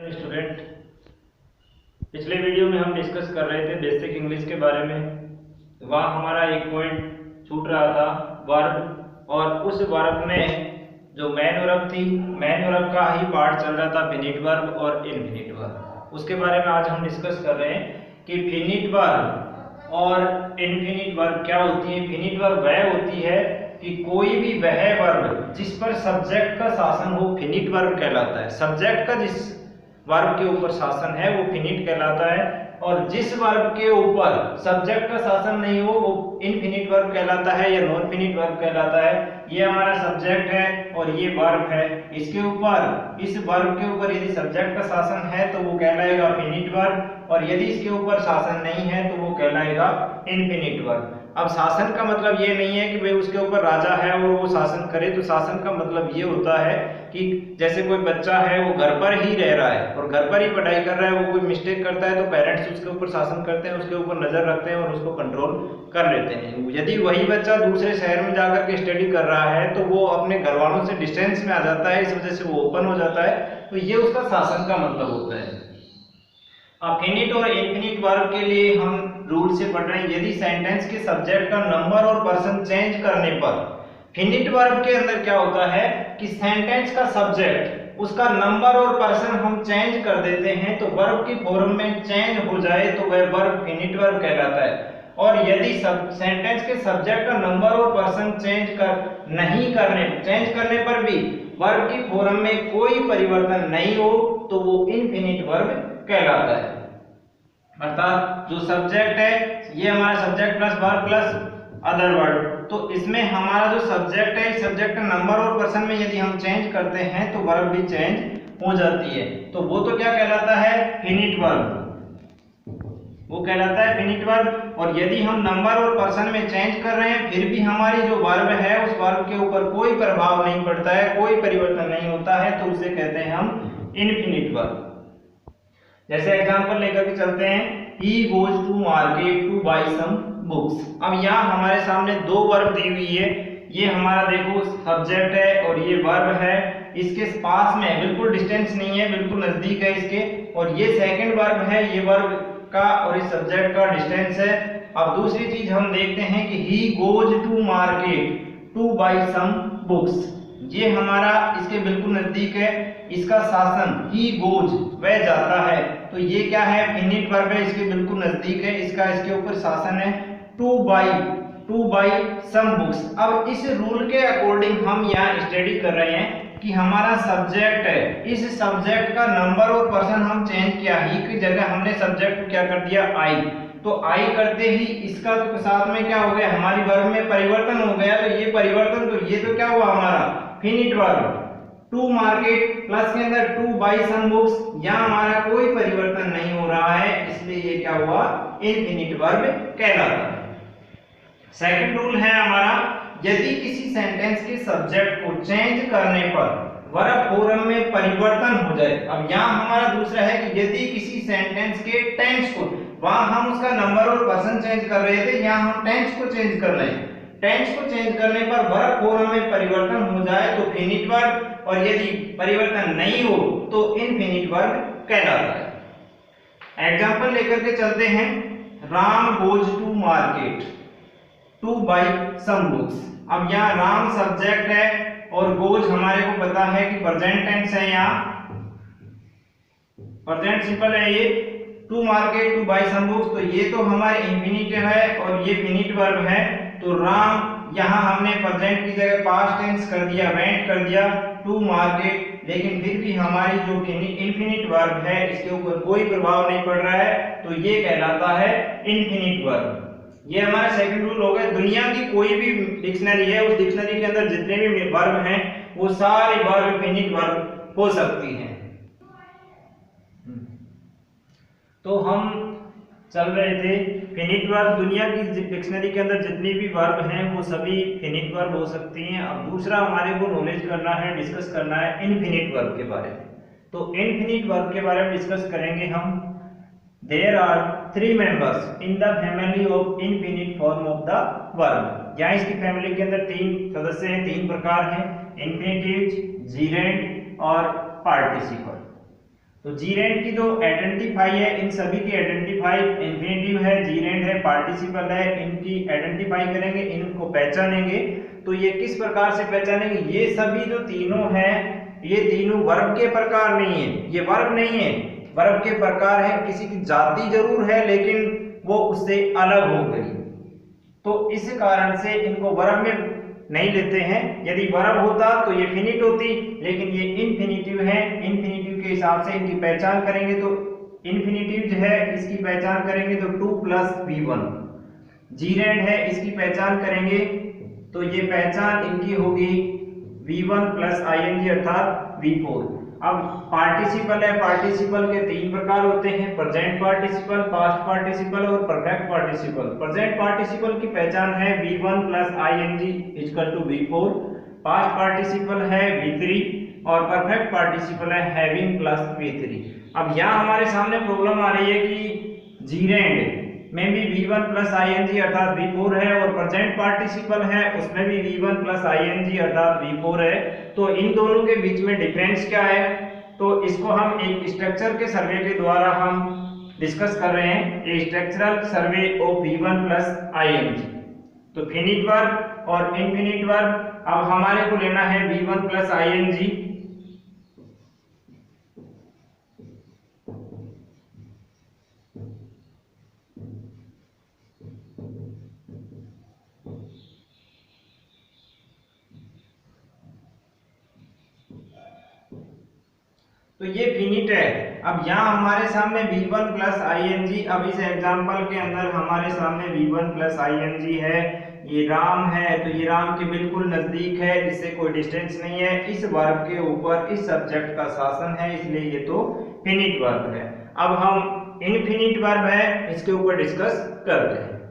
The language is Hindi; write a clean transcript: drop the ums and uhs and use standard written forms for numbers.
स्टूडेंट, पिछले वीडियो में हम डिस्कस कर रहे थे बेसिक इंग्लिश के बारे में। वहाँ हमारा एक पॉइंट छूट रहा था वर्ब, और उस वर्ब में जो मेन वर्ब थी, मेन वर्ब का ही पार्ट चल रहा था फिनिट वर्ब और इनफिनिट वर्ब। उसके बारे में आज हम डिस्कस कर रहे हैं कि फिनिट वर्ब और इनफिनिट वर्ब क्या होती है। फिनिट वर्ब वह होती है कि कोई भी वह वर्ब जिस पर सब्जेक्ट का शासन हो फिनिट वर्ब कहलाता है। सब्जेक्ट का जिस वर्ब के ऊपर शासन है वो फिनिट कहलाता है, और जिस वर्ब के ऊपर सब्जेक्ट का शासन नहीं हो वो इनफिनिट वर्ब कहलाता है या नॉन फिनिट वर्ब कहलाता है। ये हमारा सब्जेक्ट है और ये वर्ब है। इसके ऊपर, इस वर्ब के ऊपर यदि सब्जेक्ट का शासन है तो वो कहलाएगा फिनिट वर्ब, और यदि इसके ऊपर शासन नहीं है तो वो कहलाएगा इनफिनिट वर्ब। अब शासन का मतलब ये नहीं है कि भाई उसके ऊपर राजा है और वो शासन करे, तो शासन का मतलब ये होता है कि जैसे कोई बच्चा है वो घर पर ही रह रहा है और घर पर ही पढ़ाई कर रहा है, वो कोई मिस्टेक करता है तो पेरेंट्स उसके ऊपर शासन करते हैं, उसके ऊपर नजर रखते हैं और उसको कंट्रोल कर लेते हैं। यदि वही बच्चा दूसरे शहर में जाकर के स्टडी कर रहा है तो वो अपने घर वालों से डिस्टेंस में आ जाता है, इस वजह से वो ओपन हो जाता है, तो ये उसका शासन का मतलब होता है। अब फिनिट और इनफिनिट वर्ब के लिए हम रूल से पढ़ रहे हैं। यदि सेंटेंस के सब्जेक्ट का नंबर और पर्सन चेंज करने पर, फिनिट वर्ब के अंदर क्या होता है कि सेंटेंस का सब्जेक्ट, उसका नंबर और पर्सन हम चेंज कर देते हैं तो वर्ब की फॉर्म में चेंज हो जाए तो वह वर्ब फिनिट वर्ब कहलाता है। और यदि सेंटेंस के सब्जेक्ट का नंबर और पर्सन चेंज करने पर भी वर्ब की फॉर्म में कोई परिवर्तन नहीं हो तो वो इनफिनिट वर्ब कहलाता है। अर्थात जो सब्जेक्ट है, ये हमारा subject plus verb plus other word, तो इसमें हमारा जो सब्जेक्ट है, सब्जेक्ट का नंबर और पर्सन में यदि हम चेंज करते हैं तो वर्ब भी चेंज हो जाती है, तो वो तो क्या कहलाता है, फिनिट वर्ब, वो कहलाता है फिनिट वर्ब। और यदि हम नंबर और पर्सन में चेंज कर रहे हैं फिर भी हमारी जो वर्ब है उस वर्ब के ऊपर कोई प्रभाव नहीं पड़ता है, कोई परिवर्तन नहीं होता है, तो उसे कहते हैं हम इनफिनिट वर्ब। जैसे एग्जांपल लेकर के चलते हैं, he goes to market to buy some books। अब यहाँ हमारे सामने दो वर्ब दी हुई है, ये हमारा देखो सब्जेक्ट है और ये वर्ब है, इसके पास में बिल्कुल डिस्टेंस नहीं है, बिल्कुल नजदीक है इसके, और ये सेकंड वर्ब है, ये वर्ब का और इस सब्जेक्ट का डिस्टेंस है। अब दूसरी चीज हम देखते हैं कि he goes to market to buy some books, ये हमारा इसके बिल्कुल नजदीक है, इसका शासन he goes, वह जाता है, तो ये क्या है, फिनिट वर्ब है, इसके बिल्कुल नजदीक है, इसका इसके ऊपर शासन है to buy some books। अब इस रूल के अकॉर्डिंग हम यहाँ स्टडी कर रहे हैं कि हमारा सब्जेक्ट है, इस सब्जेक्ट का नंबर और पर्सन हम चेंज किया, ही की जगह हमने सब्जेक्ट को क्या कर दिया, आई, तो आई करते ही इसका तो साथ में क्या हो गया, हमारी वर्ब में परिवर्तन हो गया, तो ये परिवर्तन, तो ये तो क्या हुआ हमारा finite verb. To market plus के अंदर टू बाई सम बुक्स, यहाँ हमारा कोई परिवर्तन नहीं हो रहा है, इसलिए ये क्या हुआ, इनफिनिट वर्ब कहलाता है। सेकंड रूल है हमारा, यदि किसी सेंटेंस के सब्जेक्ट को चेंज करने पर वर्ब फॉर्म में परिवर्तन हो जाए। अब यहाँ हमारा दूसरा है कि यदि किसी सेंटेंस के टेंस को, वहां हम उसका नंबर और पर्सन चेंज कर रहे थे, यहाँ हम टेंस को चेंज कर रहे हैं, टेंस को चेंज करने पर वर्ब फॉर्म में परिवर्तन हो जाए तो फिनिट वर्ब, और यदि परिवर्तन नहीं हो तो इनफिनिट वर्ब कहलाता है। एग्जांपल लेकर के चलते हैं, Ram goes to market to buy some books. अब यहाँ राम सब्जेक्ट है और गोज हमारे को पता है कि प्रेजेंट टेंस है, यहाँ प्रेजेंट सिंपल है, ये to market to buy some books, तो ये तो हमारे इनफिनिटिव है और ये फिनिट वर्ब है, तो राम यहाँ हमने प्रेजेंट की जगह पास्ट टेंस कर दिया, वेंट कर दिया टू मार्केट, लेकिन फिर भी हमारी जो इनफिनिट वर्ब है इसके ऊपर कोई प्रभाव नहीं पड़ रहा है, तो ये कहलाता है इनफिनिट वर्ब। ये हमारा सेकंड रूल हो गया। दुनिया की कोई भी डिक्शनरी है, उस डिक्शनरी के अंदर जितने भी वर्ब हैं वो सारे वर्ब फिनिट वर्ब हो सकती हैं। तो हम चल रहे थे फिनिट वर्ब, दुनिया की डिक्शनरी के अंदर जितनी भी वर्ब हैं वो सभी फिनिट वर्ब हो सकती हैं। अब दूसरा हमारे को नॉलेज करना है, डिस्कस करना है इनफिनिट वर्ब के बारे में। तो इनफिनिट वर्ब के बारे में डिस्कस करेंगे हम। There are 3 members in the family of infinite form of the verb. यहाँ इसकी फैमिली के अंदर 3 सदस्य हैं, 3 प्रकार हैं, इनफिनिटिव, जीरेंड और पार्टिसिपल। तो जीरेंड की जो आइडेंटिफाई है, इन सभी की आइडेंटिफाई इंफिनिटिव है, जीरेंड है, पार्टिसिपल है, इनकी आइडेंटिफाई करेंगे, इनको पहचानेंगे। तो ये किस प्रकार से पहचानेंगे? ये सभी जो तीनों हैं, ये तीनों वर्ब के प्रकार नहीं है, ये वर्ब नहीं है, वर्ब के प्रकार है, किसी की जाति जरूर है लेकिन वो उससे अलग हो गई। तो इस कारण से इनको वर्ब में नहीं लेते हैं। यदि वर्ब होता तो ये फिनिट होती, लेकिन ये इनफिनिटिव है। इनफिनिटिव के हिसाब से इनकी पहचान करेंगे तो इनफिनिटिव जो है इसकी पहचान करेंगे तो 2 + V1। जीरेंड है, इसकी पहचान करेंगे तो ये पहचान इनकी होगी V1 + ing अर्थात V4। अब पार्टिसिपल है, पार्टिसिपल के 3 प्रकार होते हैं, प्रेजेंट पार्टिसिपल, पास्ट पार्टिसिपल और परफेक्ट पार्टिसिपल। प्रेजेंट पार्टिसिपल की पहचान है V1 + ing = V4, past participle है V3 और परफेक्ट पार्टिसिपल है हैविंग + V3। अब यहाँ हमारे सामने प्रॉब्लम आ रही है कि जीरेंड में भी V1 + ing अर्थात V4 है और प्रेजेंट पार्टिसिपल है उसमें भी V1 + ing अर्थात V4 है। तो इन दोनों के बीच में डिफरेंस क्या है? तो इसको हम एक स्ट्रक्चर के सर्वे के द्वारा हम डिस्कस कर रहे हैं, ए structural survey of V1 + ing। तो फिनिट वर्ब और इनफिनिट वर्ब अब हमारे को लेना है V1 + ing। तो ये फिनिट है। अब यहाँ हमारे सामने V1 + ing, अब इस एग्जांपल के अंदर हमारे सामने V1 + ing है, ये राम है, तो ये राम के बिल्कुल नजदीक है, इससे कोई डिस्टेंस नहीं है, इस वर्ब के ऊपर इस सब्जेक्ट का शासन है, इसलिए ये तो फिनिट वर्ब है। अब हम इनफिनिट वर्ब है इसके ऊपर डिस्कस करते हैं।